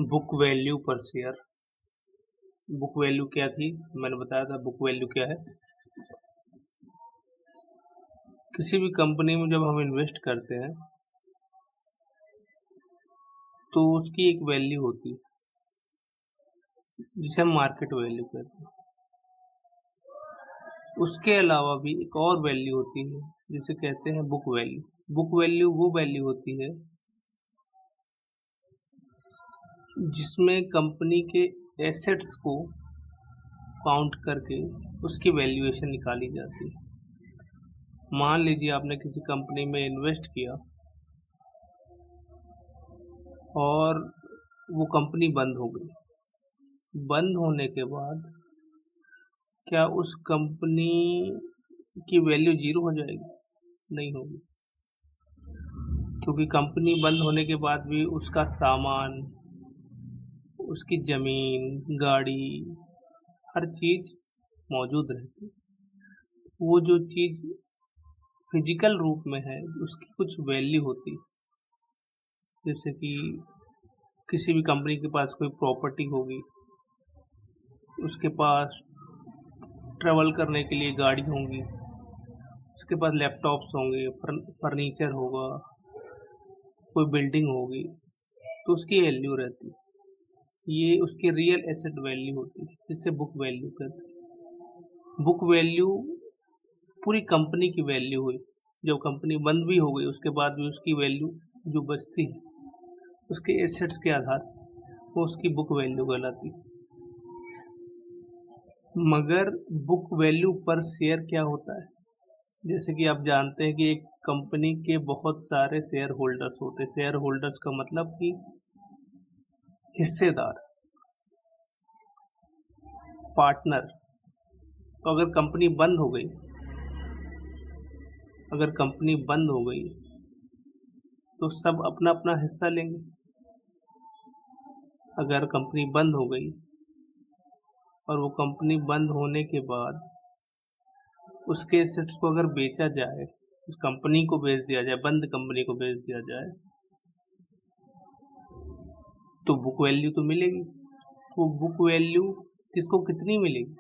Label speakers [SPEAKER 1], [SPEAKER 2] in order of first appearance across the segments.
[SPEAKER 1] Book value पर share. Book value क्या थी, मैंने बताया था बुक वैल्यू क्या है। किसी भी कंपनी में जब हम इन्वेस्ट करते हैं तो उसकी एक वैल्यू होती है जिसे हम मार्केट वैल्यू कहते हैं। उसके अलावा भी एक और वैल्यू होती है जिसे कहते हैं बुक वैल्यू। बुक वैल्यू वो वैल्यू होती है जिसमें कंपनी के एसेट्स को काउंट करके उसकी वैल्यूएशन निकाली जाती है। मान लीजिए आपने किसी कंपनी में इन्वेस्ट किया और वो कंपनी बंद हो गई। बंद होने के बाद क्या उस कंपनी की वैल्यू जीरो हो जाएगी? नहीं होगी, क्योंकि कंपनी बंद होने के बाद भी उसका सामान, उसकी जमीन, गाड़ी, हर चीज मौजूद रहती है। वो जो चीज फिजिकल रूप में है उसकी कुछ वैल्यू होती है। जैसे कि किसी भी कंपनी के पास कोई प्रॉपर्टी होगी, उसके पास ट्रेवल करने के लिए गाड़ी होंगी, उसके पास लैपटॉप्स होंगे, फर्नीचर होगा, कोई बिल्डिंग होगी, तो उसकी वैल्यू रहती है। ये उसकी रियल एसेट वैल्यू होती है, जिससे बुक वैल्यू कहते हैं। बुक वैल्यू पूरी कंपनी की वैल्यू हुई। जब कंपनी बंद भी हो गई उसके बाद भी उसकी वैल्यू जो बचती है उसके एसेट्स के आधार वो उसकी बुक वैल्यू कहलाती है। मगर बुक वैल्यू पर शेयर क्या होता है? जैसे कि आप जानते हैं कि एक कंपनी के बहुत सारे शेयर होल्डर्स होते हैं। शेयर होल्डर्स का मतलब कि हिस्सेदार, पार्टनर। तो अगर कंपनी बंद हो गई, अगर कंपनी बंद हो गई तो सब अपना अपना हिस्सा लेंगे। अगर कंपनी बंद हो गई और वो कंपनी बंद होने के बाद उसके एसेट्स को अगर बेचा जाए, उस कंपनी को बेच दिया जाए, बंद कंपनी को बेच दिया जाए, तो बुक वैल्यू तो मिलेगी। वो बुक वैल्यू किसको कितनी मिलेगी?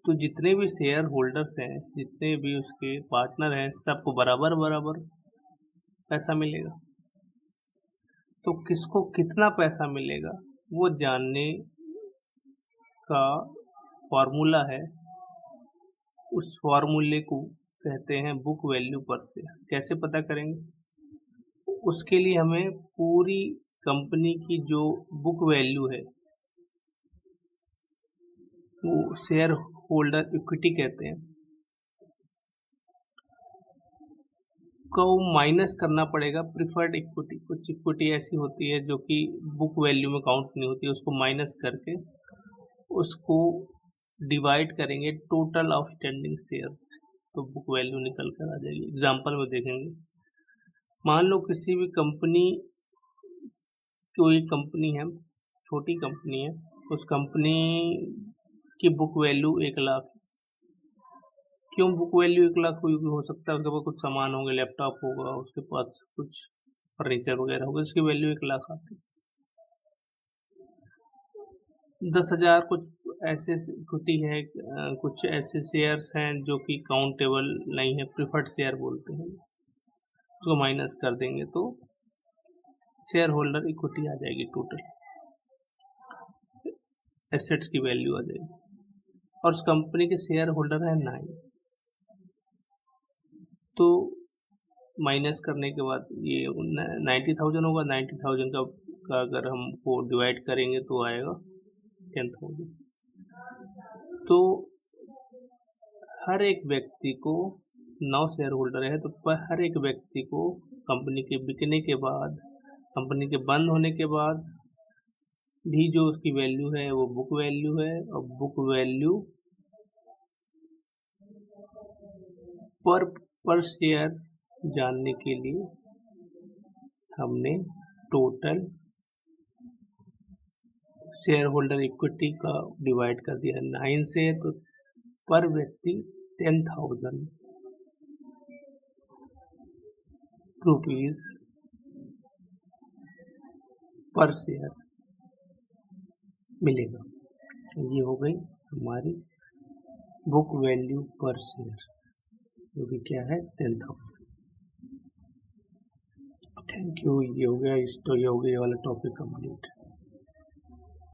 [SPEAKER 1] तो जितने भी शेयर होल्डर्स हैं, जितने भी उसके पार्टनर हैं, सबको बराबर बराबर पैसा मिलेगा। तो किसको कितना पैसा मिलेगा वो जानने का फॉर्मूला है। उस फॉर्मूले को कहते हैं बुक वैल्यू पर शेयर। कैसे पता करेंगे? उसके लिए हमें पूरी कंपनी की जो बुक वैल्यू है, वो शेयर होल्डर इक्विटी कहते हैं, को माइनस करना पड़ेगा प्रिफर्ड इक्विटी। कुछ इक्विटी ऐसी होती है जो कि बुक वैल्यू में काउंट नहीं होती, उसको माइनस करके उसको डिवाइड करेंगे टोटल आउटस्टैंडिंग शेयर्स, तो बुक वैल्यू निकल कर आ जाएगी। एग्जांपल में देखेंगे, मान लो किसी भी कंपनी, कोई कंपनी है, छोटी कंपनी है, उस कंपनी की बुक वैल्यू 1,00,000। क्यों बुक वैल्यू 1,00,000 हुई? हो सकता है उसके पास कुछ सामान होंगे, लैपटॉप होगा, उसके पास कुछ फर्नीचर वगैरह होगा, इसकी वैल्यू 1,00,000 आती। 10,000 कुछ ऐसे इक्विटी है, कुछ ऐसे शेयर्स हैं जो कि काउंटेबल नहीं है, प्रिफर्ड शेयर बोलते हैं, उसको माइनस कर देंगे तो शेयर होल्डर इक्विटी आ जाएगी, टोटल एसेट्स की वैल्यू आ जाएगी। और उस कंपनी के शेयर होल्डर है 9, तो माइनस करने के बाद ये 90,000 होगा। 90,000 का अगर हमको डिवाइड करेंगे तो आएगा 10,000। तो हर एक व्यक्ति को, 9 शेयर होल्डर है तो हर एक व्यक्ति को कंपनी के बिकने के बाद, कंपनी के बंद होने के बाद भी जो उसकी वैल्यू है वो बुक वैल्यू है। और बुक वैल्यू पर शेयर जानने के लिए हमने टोटल शेयर होल्डर इक्विटी का डिवाइड कर दिया 9 से, तो पर व्यक्ति 10,000 रुपीज पर शेयर मिलेगा। ये हो गई हमारी बुक वैल्यू पर शेयर, जो कि क्या है 10,000। Thank you. ये हो गया, इस तो ये हो गया वाला टॉपिक कंप्लीट।